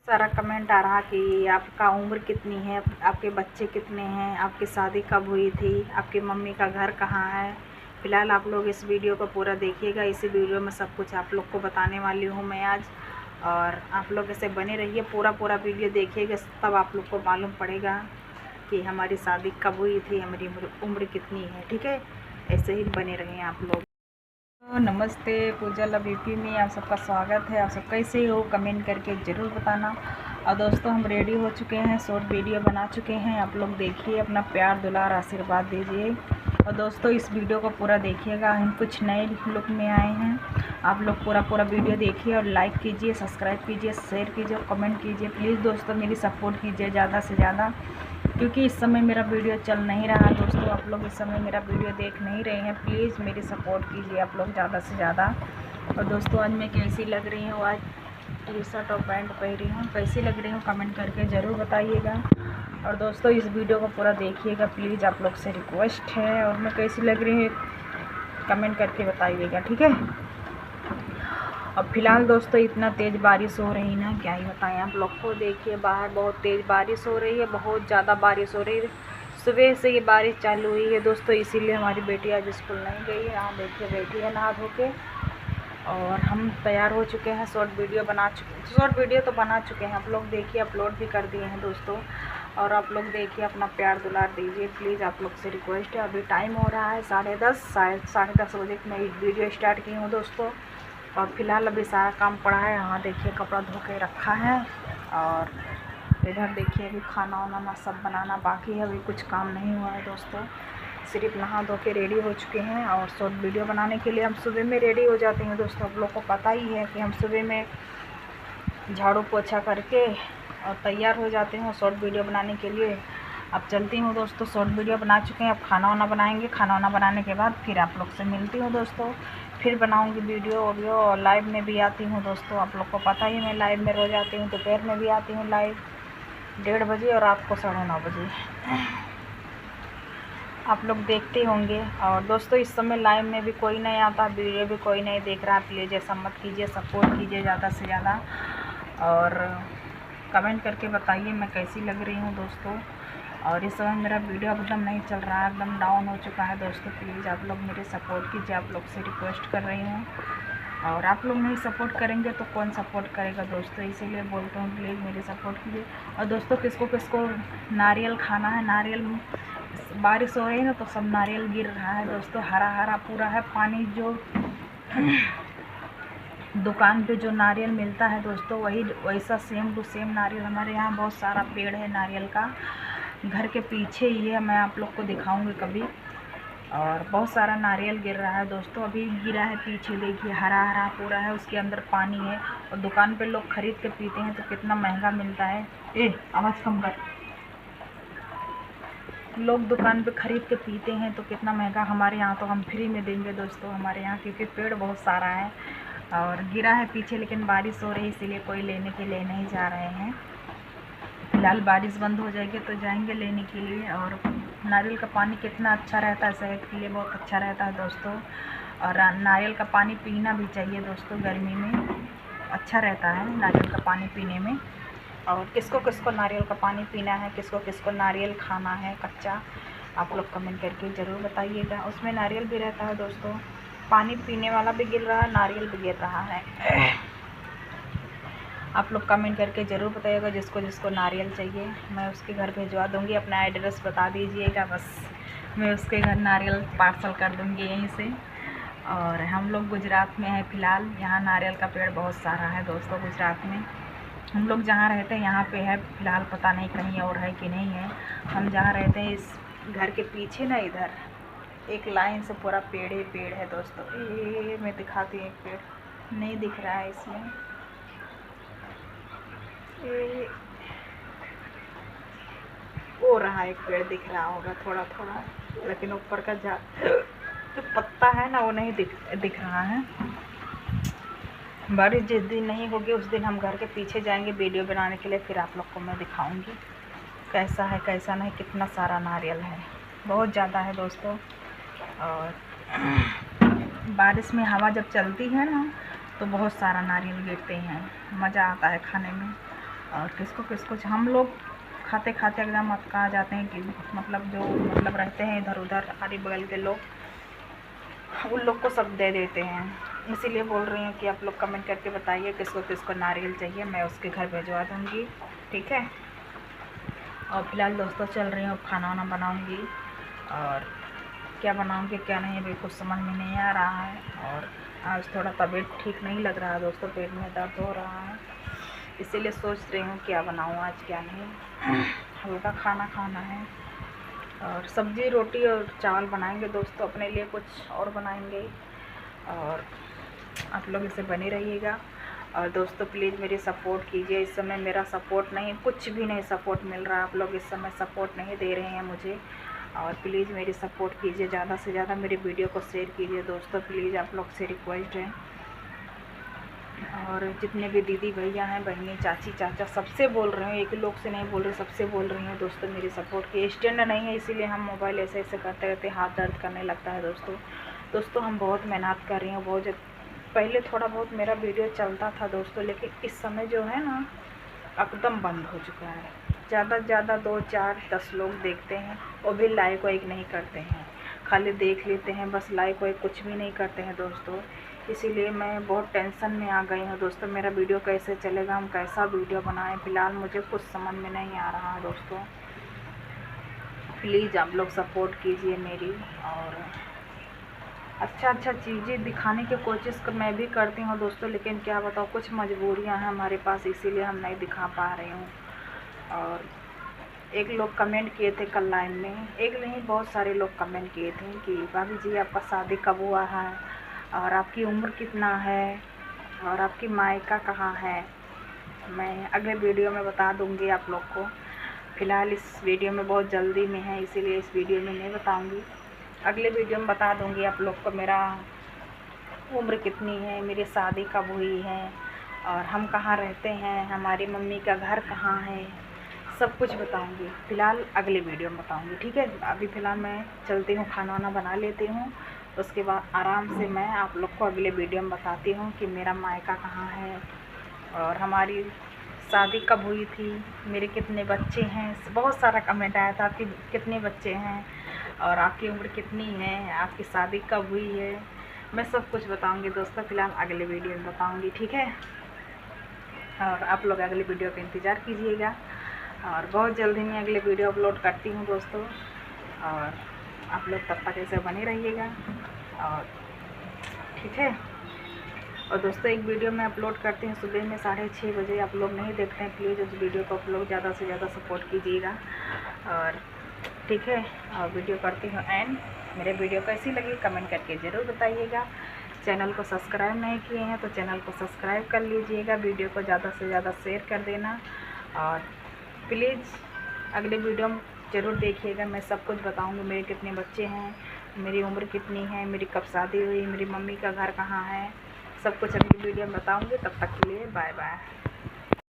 सारा कमेंट आ रहा कि आपका उम्र कितनी है, आपके बच्चे कितने हैं, आपकी शादी कब हुई थी, आपकी मम्मी का घर कहाँ है। फ़िलहाल आप लोग इस वीडियो को पूरा देखिएगा। इसी वीडियो में सब कुछ आप लोग को बताने वाली हूँ मैं आज, और आप लोग ऐसे बने रहिए, पूरा वीडियो देखिएगा, तब आप लोग को मालूम पड़ेगा कि हमारी शादी कब हुई थी, हमारी उम्र कितनी है। ठीक है, ऐसे ही बने रहें आप लोग। तो नमस्ते, पूजा लव यूपी में आप सबका स्वागत है। आप सब कैसे हो कमेंट करके ज़रूर बताना। और दोस्तों, हम रेडी हो चुके हैं, शॉर्ट वीडियो बना चुके हैं। आप लोग देखिए, अपना प्यार दुलार आशीर्वाद दीजिए। और दोस्तों, इस वीडियो को पूरा देखिएगा। हम कुछ नए लुक में आए हैं। आप लोग पूरा वीडियो देखिए और लाइक कीजिए, सब्सक्राइब कीजिए, शेयर कीजिए, कमेंट कीजिए। प्लीज़ दोस्तों, मेरी सपोर्ट कीजिए ज़्यादा से ज़्यादा, क्योंकि इस समय मेरा वीडियो चल नहीं रहा। दोस्तों, आप लोग इस समय मेरा वीडियो देख नहीं रहे हैं। प्लीज़ मेरी सपोर्ट कीजिए आप लोग ज़्यादा से ज़्यादा। और दोस्तों, आज मैं कैसी लग रही हूँ, आज टी शर्ट और पैंट पहनी हूँ, कैसी लग रही हूँ कमेंट करके ज़रूर बताइएगा। और दोस्तों, इस वीडियो को पूरा देखिएगा, प्लीज़ आप लोग से रिक्वेस्ट है। और मैं कैसी लग रही हूँ कमेंट करके बताइएगा, ठीक है। अब फ़िलहाल दोस्तों, इतना तेज़ बारिश हो रही ना, क्या ही बताएं आप लोग को। देखिए, बाहर बहुत तेज़ बारिश हो रही है, बहुत ज़्यादा बारिश हो रही है। सुबह से ये बारिश चालू हुई है दोस्तों, इसीलिए हमारी बेटी आज स्कूल नहीं गई है। यहाँ देखिए बैठी है नहा धो के। और हम तैयार हो चुके हैं, शॉर्ट वीडियो तो बना चुके हैं। आप लोग देखिए, अपलोड भी कर दिए हैं दोस्तों। और आप लोग देखिए, अपना प्यार दुलार दीजिए, प्लीज़ आप लोग से रिक्वेस्ट है। अभी टाइम हो रहा है 10:30, शायद 10:30 बजे मैं वीडियो स्टार्ट की हूँ दोस्तों। और फ़िलहाल अभी सारा काम पड़ा है। यहाँ देखिए, कपड़ा धो के रखा है। और इधर देखिए, अभी खाना वाना सब बनाना बाकी है, अभी कुछ काम नहीं हुआ है दोस्तों। सिर्फ नहा धो के रेडी हो चुके हैं। और शॉर्ट वीडियो बनाने के लिए हम सुबह में रेडी हो जाते हैं दोस्तों। आप लोग को पता ही है कि हम सुबह में झाड़ू पोछा करके और तैयार हो जाते हैं शॉर्ट वीडियो बनाने के लिए। अब चलती हूँ दोस्तों, शॉर्ट वीडियो बना चुके हैं, अब खाना वाना बनाएंगे। खाना वाना बनाने के बाद फिर आप लोग से मिलती हूँ दोस्तों। फिर बनाऊंगी वीडियो और लाइव में भी आती हूँ दोस्तों। आप लोग को पता ही, मैं लाइव में रोज़ आती हूँ, दोपहर में भी आती हूँ लाइव 1:30 बजे और रात को 9:30 बजे। आप लोग देखते होंगे। और दोस्तों, इस समय लाइव में भी कोई नहीं आता, वीडियो भी कोई नहीं देख रहा। प्लीज़ ऐसा मत कीजिए, सपोर्ट कीजिए ज़्यादा से ज़्यादा। और कमेंट करके बताइए मैं कैसी लग रही हूँ दोस्तों। और इस समय मेरा वीडियो एकदम नहीं चल रहा है, एकदम डाउन हो चुका है दोस्तों। प्लीज़ आप लोग मेरे सपोर्ट कीजिए, आप लोग से रिक्वेस्ट कर रही हूँ। और आप लोग नहीं सपोर्ट करेंगे तो कौन सपोर्ट करेगा दोस्तों, इसीलिए बोलता हूँ प्लीज़ मेरी सपोर्ट कीजिए। और दोस्तों, किसको किसको नारियल खाना है, नारियल, बारिश हो रही है ना तो सब नारियल गिर रहा है दोस्तों, हरा हरा पूरा है पानी। जो दुकान पे जो नारियल मिलता है दोस्तों, वही वैसा सेम टू सेम नारियल हमारे यहाँ बहुत सारा पेड़ है नारियल का, घर के पीछे ही है। मैं आप लोग को दिखाऊंगी कभी। और बहुत सारा नारियल गिर रहा है दोस्तों, अभी गिरा है पीछे, देखिए हरा हरा पूरा है, उसके अंदर पानी है। और दुकान पे लोग ख़रीद के पीते हैं तो कितना महंगा मिलता है। आवाज़ कम कर। लोग दुकान पे ख़रीद के पीते हैं तो कितना महंगा, हमारे यहाँ तो हम फ्री में देंगे दोस्तों हमारे यहाँ, क्योंकि पेड़ बहुत सारा है। और गिरा है पीछे, लेकिन बारिश हो रही है इसीलिए कोई लेने के लिए नहीं जा रहे हैं। फिलहाल बारिश बंद हो जाएगी तो जाएंगे लेने के लिए। और नारियल का पानी कितना अच्छा रहता है, सेहत के लिए बहुत अच्छा रहता है दोस्तों। और नारियल का पानी पीना भी चाहिए दोस्तों, गर्मी में अच्छा रहता है नारियल का पानी पीने में। और किसको किसको नारियल का पानी पीना है, किसको किसको नारियल खाना है कच्चा, आप लोग कमेंट करके ज़रूर बताइएगा। उसमें नारियल भी रहता है दोस्तों, पानी पीने वाला भी गिर रहा है, नारियल भी गिर रहा है। आप लोग कमेंट करके ज़रूर बताइएगा, जिसको जिसको नारियल चाहिए मैं उसके घर भिजवा दूँगी। अपना एड्रेस बता दीजिएगा, बस मैं उसके घर नारियल पार्सल कर दूँगी यहीं से। और हम लोग गुजरात में हैं फ़िलहाल, यहाँ नारियल का पेड़ बहुत सारा है दोस्तों गुजरात में। हम लोग जहाँ रहते हैं यहाँ पे है फ़िलहाल, पता नहीं कहीं और है कि नहीं है। हम जहाँ रहते हैं इस घर के पीछे ना, इधर एक लाइन से पूरा पेड़ ही पेड़ है दोस्तों। ये मैं दिखाती हूँ, एक पेड़ नहीं दिख रहा है इसमें, वो रहा एक पेड़ दिख रहा होगा थोड़ा थोड़ा, लेकिन ऊपर का जो पत्ता है ना वो नहीं दिख रहा है। बारिश जिस दिन नहीं होगी उस दिन हम घर के पीछे जाएंगे वीडियो बनाने के लिए, फिर आप लोग को मैं दिखाऊंगी कैसा है कैसा नहीं। कितना सारा नारियल है, बहुत ज़्यादा है दोस्तों। और बारिश में हवा जब चलती है ना तो बहुत सारा नारियल गिरते हैं, मज़ा आता है खाने में। और किसको किसको हम लोग खाते खाते एकदम अटका जाते हैं कि मतलब जो मतलब रहते हैं इधर उधर आरी बगल के लोग, उन लोग को सब दे देते हैं। इसीलिए बोल रही हूँ कि आप लोग कमेंट करके बताइए किसको किसको नारियल चाहिए, मैं उसके घर भिजवा दूँगी, ठीक है। और फिलहाल दोस्तों चल रही हूँ, खाना वाना बनाऊँगी, और क्या बनाऊँगी क्या नहीं अभी कुछ समझ में नहीं आ रहा है। और आज थोड़ा तबीयत ठीक नहीं लग रहा है दोस्तों, पेट में दर्द हो रहा है, इसीलिए सोच रही हूँ क्या बनाऊँ आज क्या नहीं। हल्का खाना खाना है, और सब्ज़ी रोटी और चावल बनाएंगे दोस्तों, अपने लिए कुछ और बनाएंगे। और आप लोग इसे बने रहिएगा। और दोस्तों प्लीज़ मेरी सपोर्ट कीजिए, इस समय मेरा सपोर्ट नहीं, कुछ भी नहीं सपोर्ट मिल रहा, आप लोग इस समय सपोर्ट नहीं दे रहे हैं मुझे। और प्लीज़ मेरी सपोर्ट कीजिए, ज़्यादा से ज़्यादा मेरी वीडियो को शेयर कीजिए दोस्तों, प्लीज़ आप लोग से रिक्वेस्ट है। और जितने भी दीदी भैया हैं, बहनें, चाची चाचा, सबसे बोल रही हूँ, एक लोग से नहीं बोल रही, सबसे बोल रही हूँ दोस्तों, मेरी सपोर्ट की। स्टैंड नहीं है इसीलिए हम मोबाइल ऐसे ऐसे करते करते हाथ दर्द करने लगता है दोस्तों हम बहुत मेहनत कर रही हूँ, बहुत पहले थोड़ा बहुत मेरा वीडियो चलता था दोस्तों, लेकिन इस समय जो है ना एकदम बंद हो चुका है। ज़्यादा से ज़्यादा 2 4 10 लोग देखते हैं, वो भी लाइक वाइक नहीं करते हैं, खाली देख लेते हैं बस, लाइक वाइक कुछ भी नहीं करते हैं दोस्तों। इसीलिए मैं बहुत टेंशन में आ गई हूँ दोस्तों, मेरा वीडियो कैसे चलेगा, हम कैसा वीडियो बनाएं, फ़िलहाल मुझे कुछ समझ में नहीं आ रहा है दोस्तों। प्लीज़ आप लोग सपोर्ट कीजिए मेरी, और अच्छा चीज़ें दिखाने की कोशिश मैं भी करती हूँ दोस्तों, लेकिन क्या बताऊँ कुछ मजबूरियाँ हैं हमारे पास, इसीलिए हम नहीं दिखा पा रही हूँ। और एक लोग कमेंट किए थे कल लाइन में, एक नहीं बहुत सारे लोग कमेंट किए थे कि भाभी जी आपका शादी कब हुआ है, और आपकी उम्र कितना है, और आपकी मायका कहाँ है। मैं अगले वीडियो में बता दूँगी आप लोग को, फ़िलहाल इस वीडियो में बहुत जल्दी में है, इसीलिए इस वीडियो में नहीं बताऊँगी, अगले वीडियो में बता दूँगी आप लोग को मेरा उम्र कितनी है, मेरी शादी कब हुई है, और हम कहाँ रहते हैं, हमारी मम्मी का घर कहाँ है, सब कुछ बताऊंगी। फ़िलहाल अगले वीडियो में बताऊंगी, ठीक है। अभी फ़िलहाल मैं चलती हूँ, खाना वाना बना लेती हूँ, उसके बाद आराम से मैं आप लोग को अगले वीडियो में बताती हूँ कि मेरा मायका कहाँ है, और हमारी शादी कब हुई थी, मेरे कितने बच्चे हैं। बहुत सारा कमेंट आया था आपके कितने बच्चे हैं, और आपकी उम्र कितनी है, आपकी शादी कब हुई है, मैं सब कुछ बताऊंगी दोस्तों। फ़िलहाल अगले वीडियो में बताऊंगी, ठीक है। और आप लोग अगले वीडियो का इंतज़ार कीजिएगा, और बहुत जल्दी मैं अगले वीडियो अपलोड करती हूँ दोस्तों, और आप लोग तब तक ऐसे बने रहिएगा, और ठीक है। और दोस्तों एक वीडियो मैं अपलोड करती हूँ सुबह में 6:30 बजे, आप लोग नहीं देखते हैं, प्लीज़ उस वीडियो को आप लोग ज़्यादा से ज़्यादा सपोर्ट कीजिएगा, और ठीक है। और वीडियो करती हूँ एंड, मेरे वीडियो कैसी लगी कमेंट करके ज़रूर बताइएगा। चैनल को सब्सक्राइब नहीं किए हैं तो चैनल को सब्सक्राइब कर लीजिएगा, वीडियो को ज़्यादा से ज़्यादा शेयर कर देना, और प्लीज़ अगले वीडियो में ज़रूर देखिएगा, मैं सब कुछ बताऊँगी, मेरे कितने बच्चे हैं, मेरी उम्र कितनी है, मेरी कब शादी हुई, मेरी मम्मी का घर कहाँ है, सब कुछ अगली वीडियो में बताऊँगी। तब तक के लिए बाय बाय।